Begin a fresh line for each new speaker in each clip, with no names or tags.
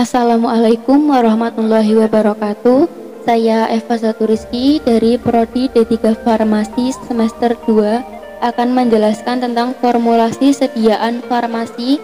Assalamualaikum warahmatullahi wabarakatuh. Saya Eva Zaturiski dari Prodi D3 Farmasi semester 2 akan menjelaskan tentang formulasi sediaan farmasi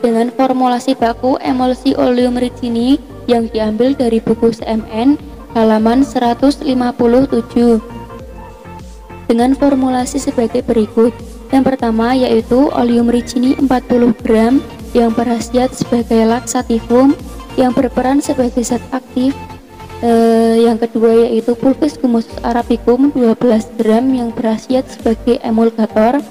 dengan formulasi baku emulsi oleum ricini yang diambil dari buku CMN halaman 157 dengan formulasi sebagai berikut. Yang pertama yaitu oleum ricini 40 gram yang berkhasiat sebagai laksativum yang berperan sebagai zat aktif. Yang kedua yaitu pulvis gumusus arabicum 12 gram yang berkhasiat sebagai emulgator,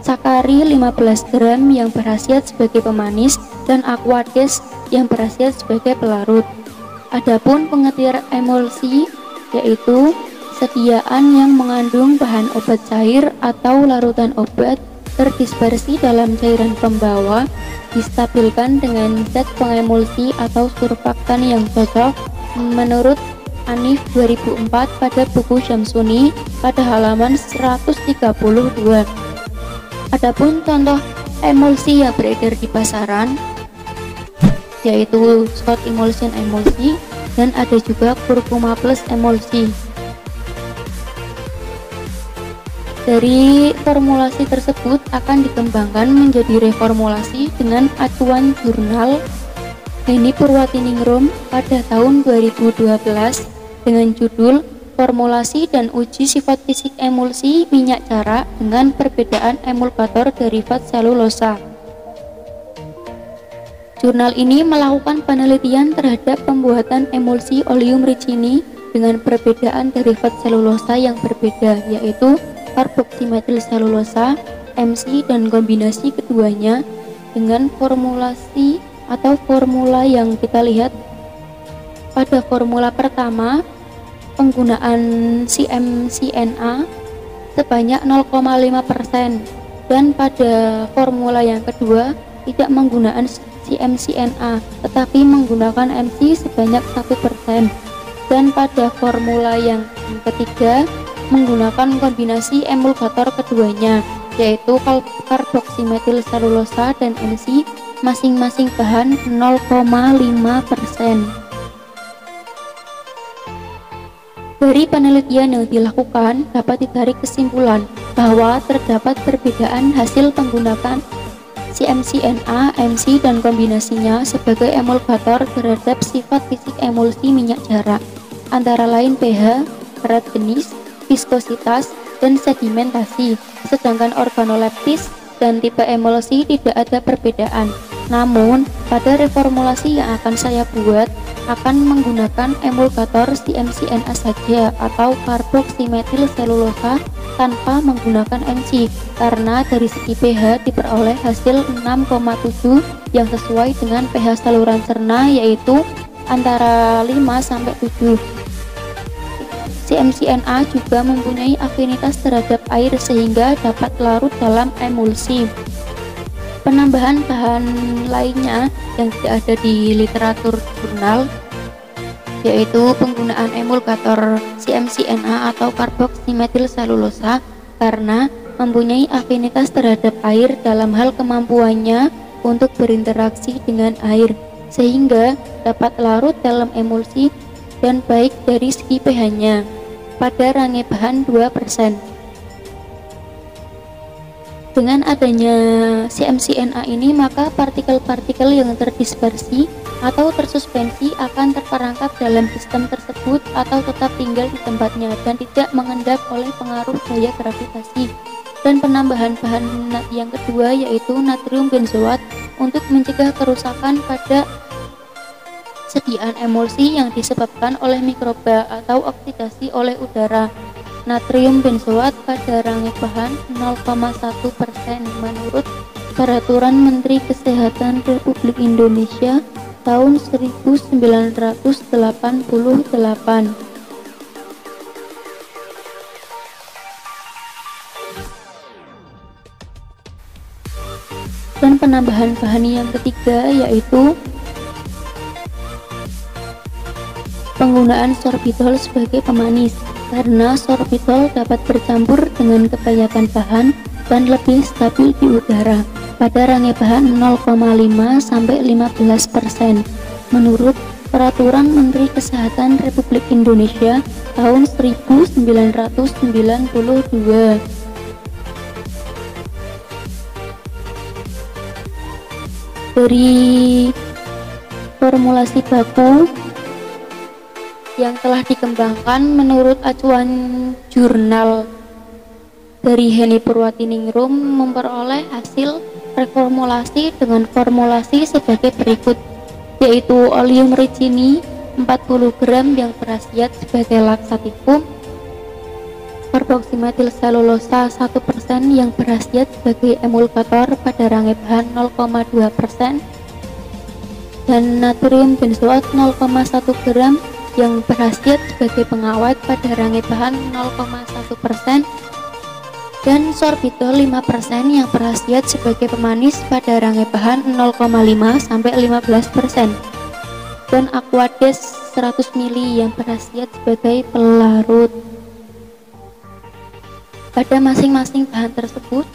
sakari 15 gram yang berkhasiat sebagai pemanis, dan aquades yang berkhasiat sebagai pelarut. Adapun pengertian emulsi yaitu sediaan yang mengandung bahan obat cair atau larutan obat terdispersi dalam cairan pembawa, distabilkan dengan zat pengemulsi atau surfaktan yang cocok menurut Anif 2004 pada buku Syamsuni pada halaman 132. Adapun contoh emulsi yang beredar di pasaran yaitu Scott emulsion emulsi dan ada juga Curcuma plus emulsi. Dari formulasi tersebut akan dikembangkan menjadi reformulasi dengan acuan jurnal Heni Purwatiningrum pada tahun 2012 dengan judul Formulasi dan Uji Sifat Fisik Emulsi Minyak Jarak dengan Perbedaan Emulgator Derivat Selulosa. Jurnal ini melakukan penelitian terhadap pembuatan emulsi oleum ricini dengan perbedaan derivat selulosa yang berbeda, yaitu karboksimetil selulosa, MC, dan kombinasi keduanya dengan formulasi atau formula yang kita lihat. Pada formula pertama, penggunaan CMCNA sebanyak 0,5% dan pada formula yang kedua tidak menggunakan CMCNA tetapi menggunakan MC sebanyak 1%, dan pada formula yang ketiga menggunakan kombinasi emulgator keduanya yaitu karboksimetil selulosa dan MC masing-masing bahan 0,5%. Dari penelitian yang dilakukan dapat ditarik kesimpulan bahwa terdapat perbedaan hasil penggunaan CMCNA, MC, dan kombinasinya sebagai emulgator terhadap sifat fisik emulsi minyak jarak, antara lain pH, berat jenis, viskositas, dan sedimentasi, sedangkan organoleptis dan tipe emulsi tidak ada perbedaan. Namun, pada reformulasi yang akan saya buat akan menggunakan emulgator CMCNA saja atau karboksimetil selulosa tanpa menggunakan MC, karena dari segi pH diperoleh hasil 6,7 yang sesuai dengan pH saluran cerna yaitu antara 5-7. CMCNA juga mempunyai afinitas terhadap air sehingga dapat larut dalam emulsi. Penambahan bahan lainnya yang tidak ada di literatur jurnal yaitu penggunaan emulgator CMCNA atau karboksimetil selulosa karena mempunyai afinitas terhadap air dalam hal kemampuannya untuk berinteraksi dengan air sehingga dapat larut dalam emulsi dan baik dari segi pH-nya pada range bahan 2%. Dengan adanya CMCNA ini maka partikel-partikel yang terdispersi atau tersuspensi akan terperangkap dalam sistem tersebut atau tetap tinggal di tempatnya dan tidak mengendap oleh pengaruh gaya gravitasi. Dan penambahan bahan yang kedua yaitu natrium benzoat untuk mencegah kerusakan pada sediaan emulsi yang disebabkan oleh mikroba atau oksidasi oleh udara. Natrium benzoat pada range bahan 0,1% menurut Peraturan Menteri Kesehatan Republik Indonesia tahun 1988. Dan penambahan bahan yang ketiga yaitu penggunaan sorbitol sebagai pemanis, karena sorbitol dapat bercampur dengan kebanyakan bahan dan lebih stabil di udara pada range bahan 0,5 sampai 15%. menurut Peraturan Menteri Kesehatan Republik Indonesia tahun 1992. Dari formulasi baku yang telah dikembangkan menurut acuan jurnal dari Heni Purwatiningrum memperoleh hasil reformulasi dengan formulasi sebagai berikut, yaitu oleum ricini 40 gram yang berkhasiat sebagai laksatifum, karboksimetil selulosa 1% yang berkhasiat sebagai emulgator pada rangai bahan 0,2%, dan natrium benzoat 0,1 gram yang berkhasiat sebagai pengawet pada rangai bahan 0,1%, dan sorbitol 5% yang berkhasiat sebagai pemanis pada rangai bahan 0,5-15%, dan aquades 100 ml yang berkhasiat sebagai pelarut. Pada masing-masing bahan tersebut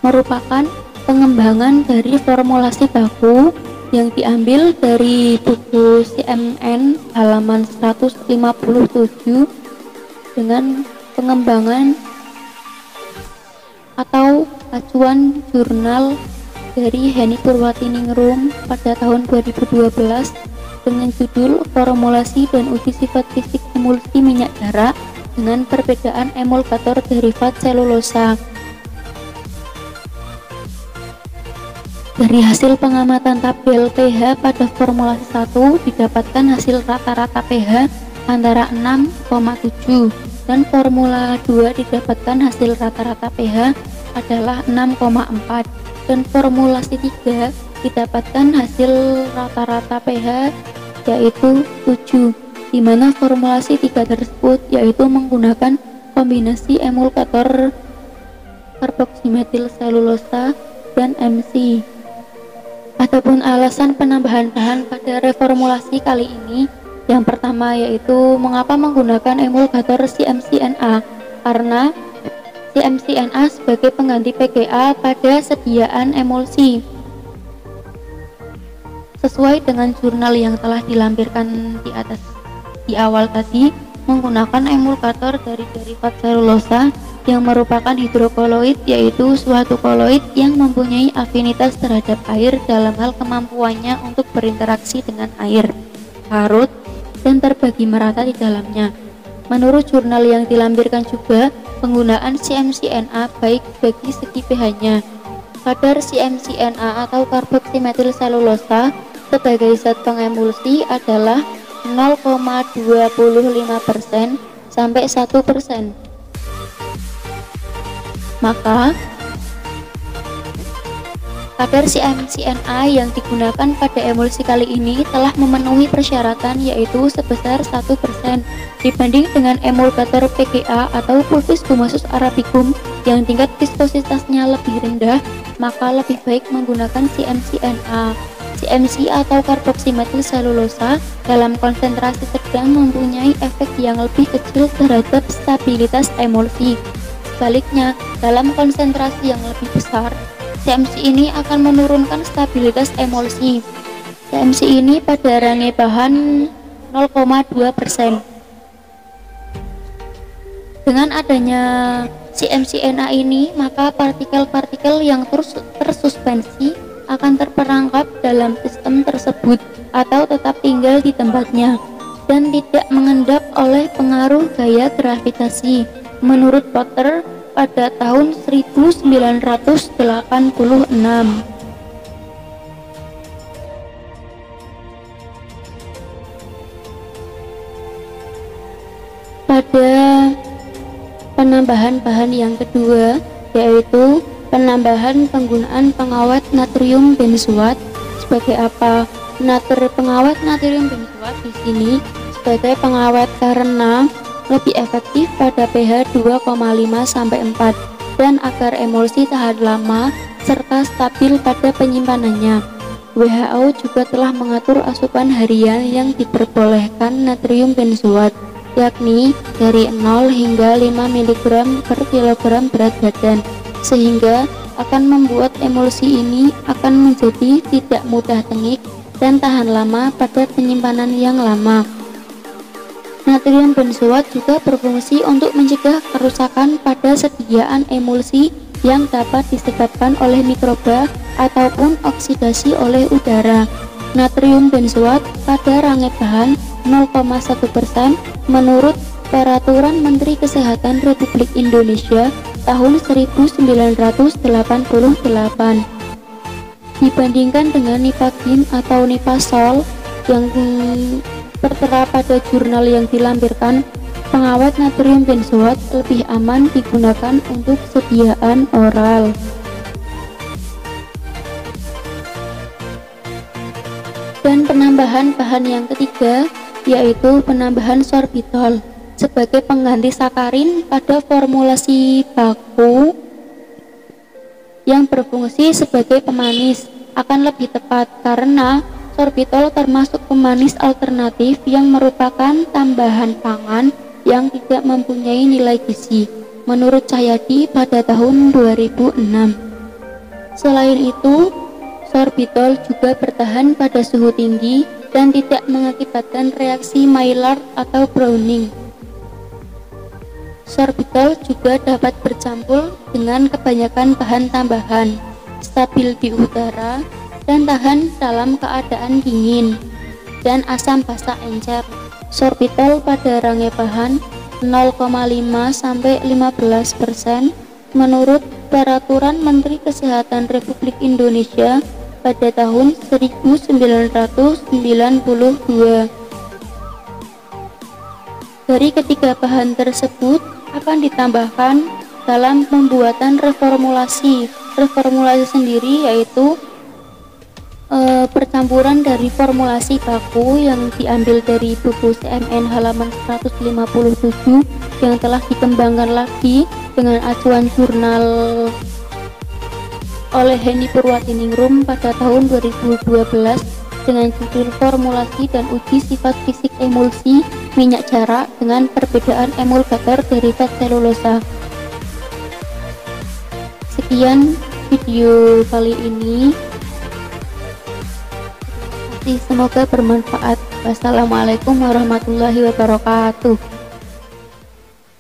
merupakan pengembangan dari formulasi baku yang diambil dari buku CMN halaman 157 dengan pengembangan atau acuan jurnal dari Heni Purwatiningrum pada tahun 2012 dengan judul Formulasi dan Uji Sifat Fisik Emulsi Minyak Darah dengan Perbedaan Emulgator Derivat Selulosa. Dari hasil pengamatan tabel pH pada formulasi 1 didapatkan hasil rata-rata pH antara 6,7, dan formula 2 didapatkan hasil rata-rata pH adalah 6,4, dan formulasi 3 didapatkan hasil rata-rata pH yaitu 7, di mana formulasi 3 tersebut yaitu menggunakan kombinasi emulgator karboksimetil selulosa dan MC. Adapun alasan penambahan bahan pada reformulasi kali ini, yang pertama yaitu mengapa menggunakan emulgator CMCNA, karena CMCNA sebagai pengganti PGA pada sediaan emulsi. Sesuai dengan jurnal yang telah dilampirkan di atas di awal tadi, menggunakan emulgator dari derivat selulosa yang merupakan hidrokoloid, yaitu suatu koloid yang mempunyai afinitas terhadap air dalam hal kemampuannya untuk berinteraksi dengan air, larut, dan terbagi merata di dalamnya. Menurut jurnal yang dilampirkan juga, penggunaan CMCNA baik bagi segi pH-nya. Kadar CMCNA atau karboksimetil selulosa sebagai zat pengemulsi adalah 0,25% sampai 1%. Maka kadar CMCNA yang digunakan pada emulsi kali ini telah memenuhi persyaratan, yaitu sebesar 1% dibanding dengan emulgator PGA atau Pulvis Gumosus arabicum yang tingkat viskositasnya lebih rendah, maka lebih baik menggunakan CMCNA. CMC atau karboksimetil selulosa dalam konsentrasi sedang mempunyai efek yang lebih kecil terhadap stabilitas emulsi. Sebaliknya, dalam konsentrasi yang lebih besar, CMC ini akan menurunkan stabilitas emulsi. CMC ini pada rangai bahan 0,2%. Dengan adanya CMCNA ini, maka partikel-partikel yang tersuspensi akan terperangkap dalam sistem tersebut atau tetap tinggal di tempatnya dan tidak mengendap oleh pengaruh gaya gravitasi. Menurut Potter pada tahun 1986. Pada penambahan bahan yang kedua, yaitu penambahan penggunaan pengawet natrium benzoat. Sebagai apa? Pengawet natrium benzoat di sini sebagai pengawet karena lebih efektif pada pH 2,5 sampai 4 dan agar emulsi tahan lama serta stabil pada penyimpanannya. WHO juga telah mengatur asupan harian yang diperbolehkan natrium benzoat, yakni dari 0 hingga 5 mg per kilogram berat badan, sehingga akan membuat emulsi ini akan menjadi tidak mudah tengik dan tahan lama pada penyimpanan yang lama. Natrium benzoat juga berfungsi untuk mencegah kerusakan pada sediaan emulsi yang dapat disebabkan oleh mikroba ataupun oksidasi oleh udara. Natrium benzoat pada rangai bahan 0,1% menurut Peraturan Menteri Kesehatan Republik Indonesia tahun 1988. Dibandingkan dengan nifagin atau nipasol yang tertera pada jurnal yang dilampirkan, pengawet natrium benzoat lebih aman digunakan untuk sediaan oral. Dan penambahan bahan yang ketiga yaitu penambahan sorbitol sebagai pengganti sakarin pada formulasi baku yang berfungsi sebagai pemanis. Akan lebih tepat karena sorbitol termasuk pemanis alternatif yang merupakan tambahan pangan yang tidak mempunyai nilai gizi, menurut Cahyadi pada tahun 2006. Selain itu, sorbitol juga bertahan pada suhu tinggi dan tidak mengakibatkan reaksi Maillard atau Browning. Sorbitol juga dapat bercampur dengan kebanyakan bahan tambahan, stabil di udara, dan tahan dalam keadaan dingin, dan asam basa encer. Sorbitol pada rangai bahan 0,5–15% menurut Peraturan Menteri Kesehatan Republik Indonesia pada tahun 1992. Dari ketiga bahan tersebut akan ditambahkan dalam pembuatan reformulasi. Reformulasi sendiri yaitu percampuran dari formulasi baku yang diambil dari buku CMN halaman 157 yang telah dikembangkan lagi dengan acuan jurnal oleh Henny Purwatiningrum pada tahun 2012 dengan judul Formulasi dan Uji Sifat Fisik Emulsi Minyak Jarak dengan Perbedaan Emulgator Derivat Selulosa. Sekian video kali ini. Semoga bermanfaat. Wassalamualaikum warahmatullahi wabarakatuh.